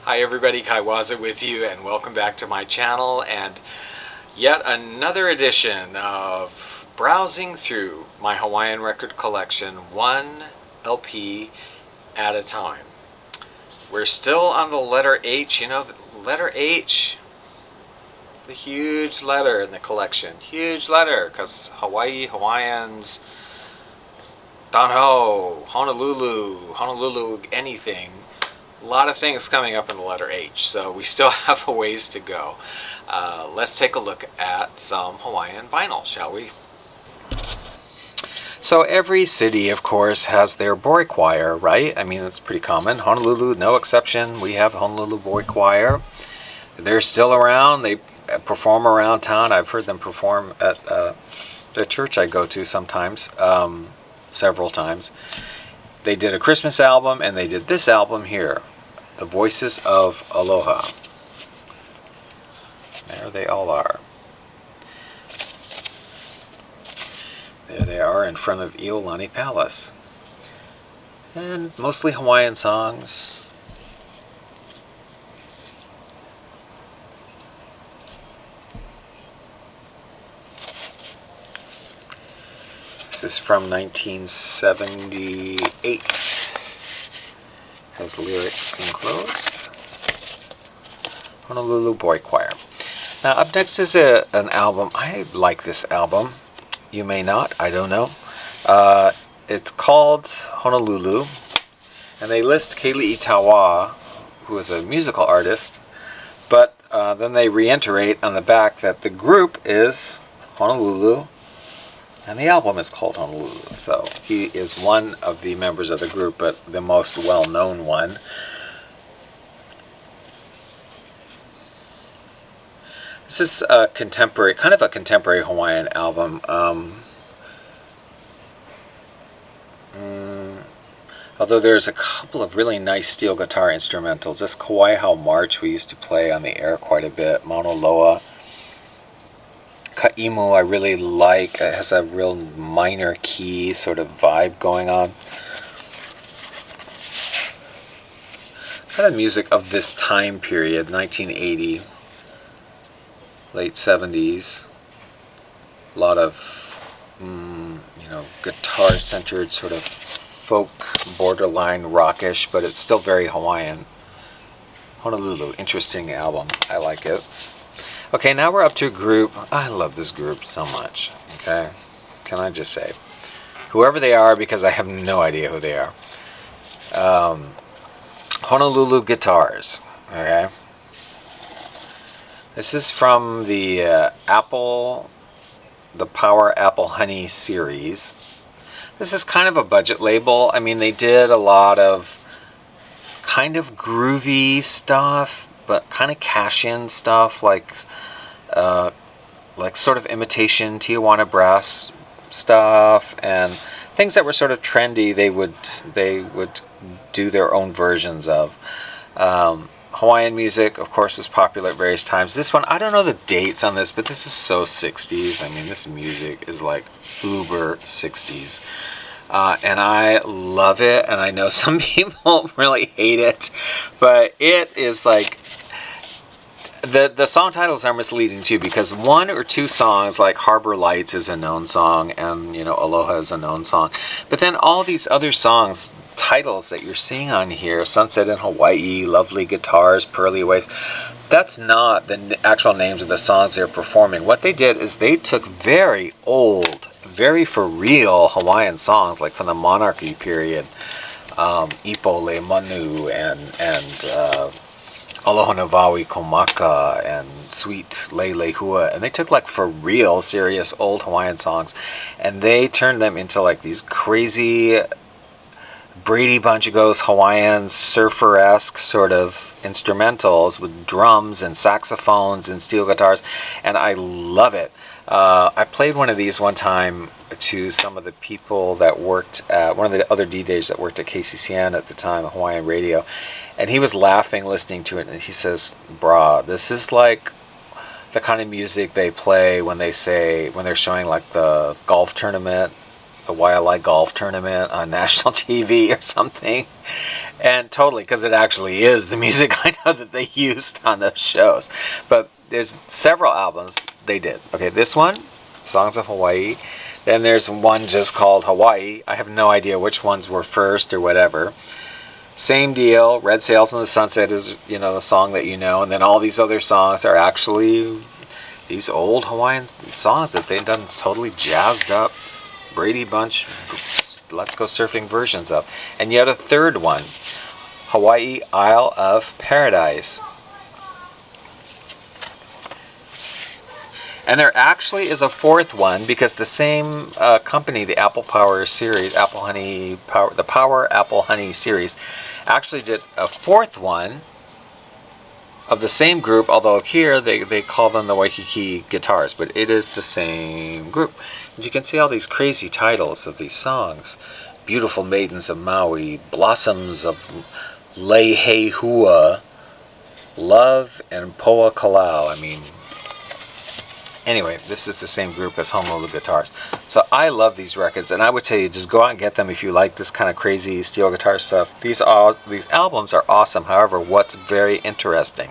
Hi everybody, Kaiwaza with you, and welcome back to my channel and yet another edition of browsing through my Hawaiian record collection, one LP at a time. We're still on the letter H. You know, the letter H, the huge letter in the collection. Huge letter, because Hawaiians, Danho, Honolulu, anything. A lot of things coming up in the letter H, so we still have a ways to go. Let's take a look at some Hawaiian vinyl, shall we? So every city, of course, has their boy choir, right? I mean, it's pretty common. Honolulu, no exception. We have Honolulu Boy Choir. They're still around. They perform around town. I've heard them perform at the church I go to sometimes, several times. They did a Christmas album, and they did this album here, The Voices of Aloha. There they all are. There they are in front of Iolani Palace. And mostly Hawaiian songs. This is from 1978. Has lyrics enclosed. Honolulu Boy Choir. Now up next is an album. I like this album. You may not. I don't know. It's called Honolulu. And they list Kayleigh Tawa, who is a musical artist. But then they reiterate on the back that the group is Honolulu. And the album is called Honolulu, so he is one of the members of the group, but the most well-known one. This is a contemporary, kind of a contemporary Hawaiian album. Although there's a couple of really nice steel guitar instrumentals. This Kauaihau March we used to play on the air quite a bit. Mauna Loa. Ka'imu I really like. It has a real minor key sort of vibe going on. Kind of music of this time period, 1980, late 70s. A lot of, guitar-centered sort of folk, borderline rockish, but it's still very Hawaiian. Honolulu, interesting album. I like it. Okay, now we're up to a group. I love this group so much. Okay, can I just say, whoever they are, because I have no idea who they are. Honolulu Guitars. Okay, this is from the the Power Apple Honey series. This is kind of a budget label. I mean, they did a lot of kind of groovy stuff, but kind of cash-in stuff, like sort of imitation Tijuana brass stuff and things that were sort of trendy. They would do their own versions of. Hawaiian music, of course, was popular at various times. This one, I don't know the dates on this, but this is so 60s. I mean, this music is like uber 60s. And I love it, and I know some people really hate it, but it is like, the song titles are misleading too, because one or two songs like Harbor Lights is a known song, and Aloha is a known song, but then all these other songs titles that you're seeing on here, Sunset in Hawaii, Lovely Guitars, Pearly Waves, that's not the actual names of the songs they're performing. What they did is they took very old, very for real Hawaiian songs, like from the monarchy period, Ipo Le Manu and Aloha Navawi Komaka and Sweet Lele Hua, and they took like for real serious old Hawaiian songs and they turned them into like these crazy Brady Bunch of Ghosts Hawaiian surfer-esque sort of instrumentals with drums and saxophones and steel guitars, and I love it. I played one of these one time to some of the people that worked at one of the other DJs that worked at KCCN at the time, Hawaiian Radio, and he was laughing listening to it, and he says, "Brah, this is like the kind of music they play when they're showing like the golf tournament, the YLI golf tournament on national TV or something." And totally, because it actually is the music I know that they used on those shows. But there's several albums they did. Okay, this one, Songs of Hawaii. Then there's one just called Hawaii. I have no idea which ones were first or whatever. Same deal. Red Sails in the Sunset is, the song that you know. And then all these other songs are actually these old Hawaiian songs that they've done totally jazzed up Brady Bunch Let's Go Surfing versions of. And yet a third one, Hawaii Isle of Paradise. And there actually is a fourth one because the same company, the Apple Power series, the Power Apple Honey series, actually did a fourth one of the same group, although here they call them the Waikiki Guitars, but it is the same group. And you can see all these crazy titles of these songs. Beautiful Maidens of Maui, Blossoms of Leihehua, Love and Poa Kalau. Anyway, this is the same group as Honolulu Guitars. So I love these records, and I would tell you, just go out and get them if you like this kind of crazy steel guitar stuff. These albums are awesome. However, what's very interesting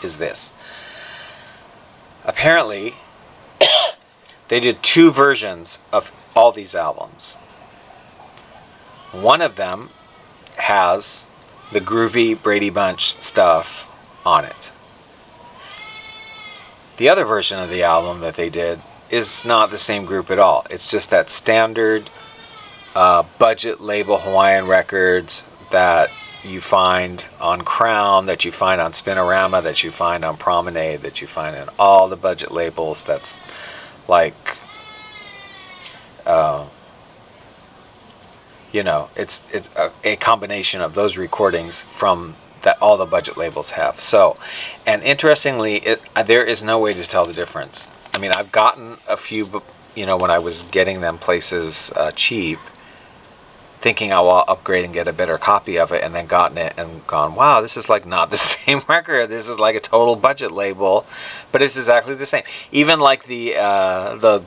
is this. Apparently, they did 2 versions of all these albums. One of them has the groovy Brady Bunch stuff on it. The other version of the album that they did is not the same group at all. It's just that standard budget label Hawaiian records that you find on Crown, that you find on Spinorama, that you find on Promenade, that you find in all the budget labels. That's like, it's a combination of those recordings from that all the budget labels have. So, and interestingly, there is no way to tell the difference. I've gotten a few, when I was getting them places cheap, thinking I'll upgrade and get a better copy of it, and then gotten it and gone, wow, this is like not the same record. This is like a total budget label, but it's exactly the same. Even like the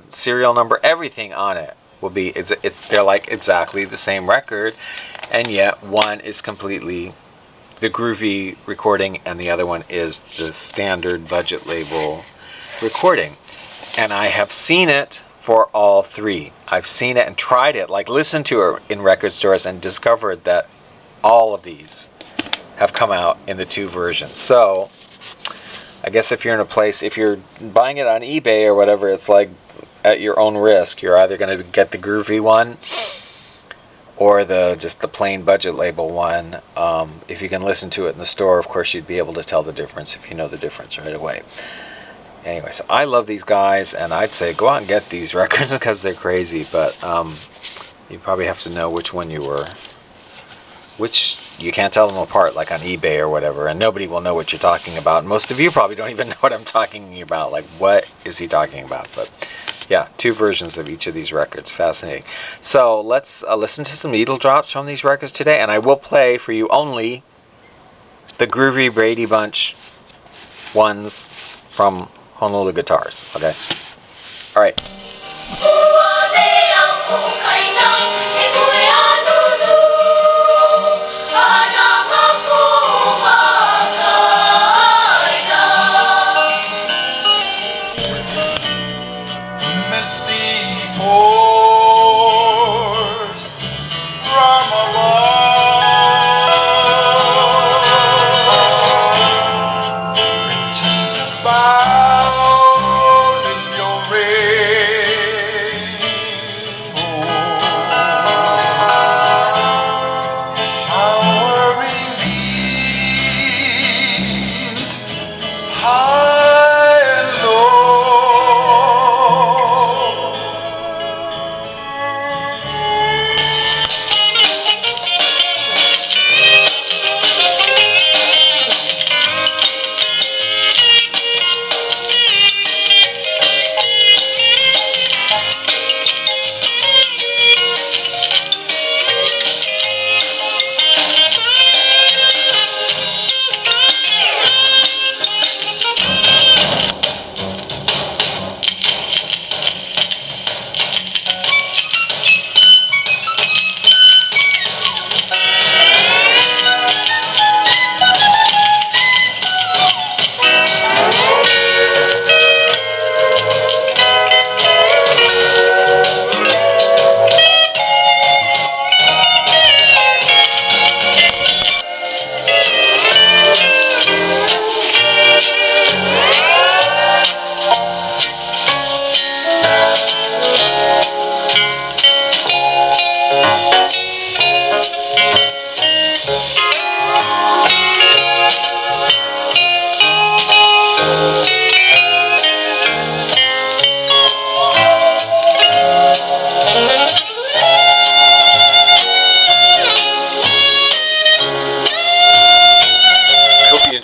serial number, everything on it will be, they're like exactly the same record, and yet one is completely the groovy recording and the other one is the standard budget label recording. And I have seen it for all 3. I've seen it and tried it, like listened to it in record stores, and discovered that all of these have come out in the 2 versions. So I guess if you're in a place, if you're buying it on eBay or whatever, it's like at your own risk. You're either going to get the groovy one or just the plain budget label one. If you can listen to it in the store, of course, you'd be able to tell the difference if you know the difference right away. Anyway, so I love these guys, and I'd say go out and get these records because they're crazy, but you probably have to know which one which you can't tell them apart, like on eBay or whatever, and nobody will know what you're talking about. And most of you probably don't even know what I'm talking about, like what is he talking about? But yeah, 2 versions of each of these records. Fascinating. So let's listen to some needle drops from these records today, and I will play for you only the groovy Brady Bunch ones from Honolulu Guitars. Okay? All right.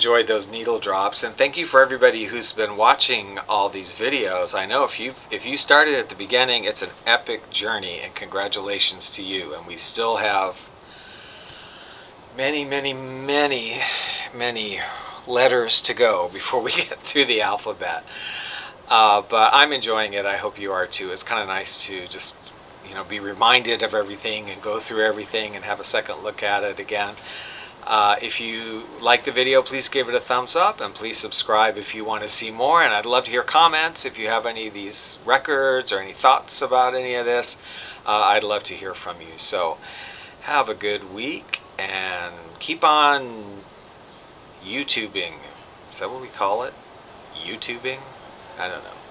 enjoyed those needle drops, and thank you for everybody who's been watching all these videos. I know if you started at the beginning, it's an epic journey, and congratulations to you. And we still have many, many, many, many letters to go before we get through the alphabet. But I'm enjoying it. I hope you are too. It's kind of nice to just, be reminded of everything and go through everything and have a second look at it again. If you like the video, please give it a thumbs up, and please subscribe if you want to see more. And I'd love to hear comments if you have any of these records or any thoughts about any of this. I'd love to hear from you. So have a good week, and keep on YouTubing. Is that what we call it? YouTubing? I don't know.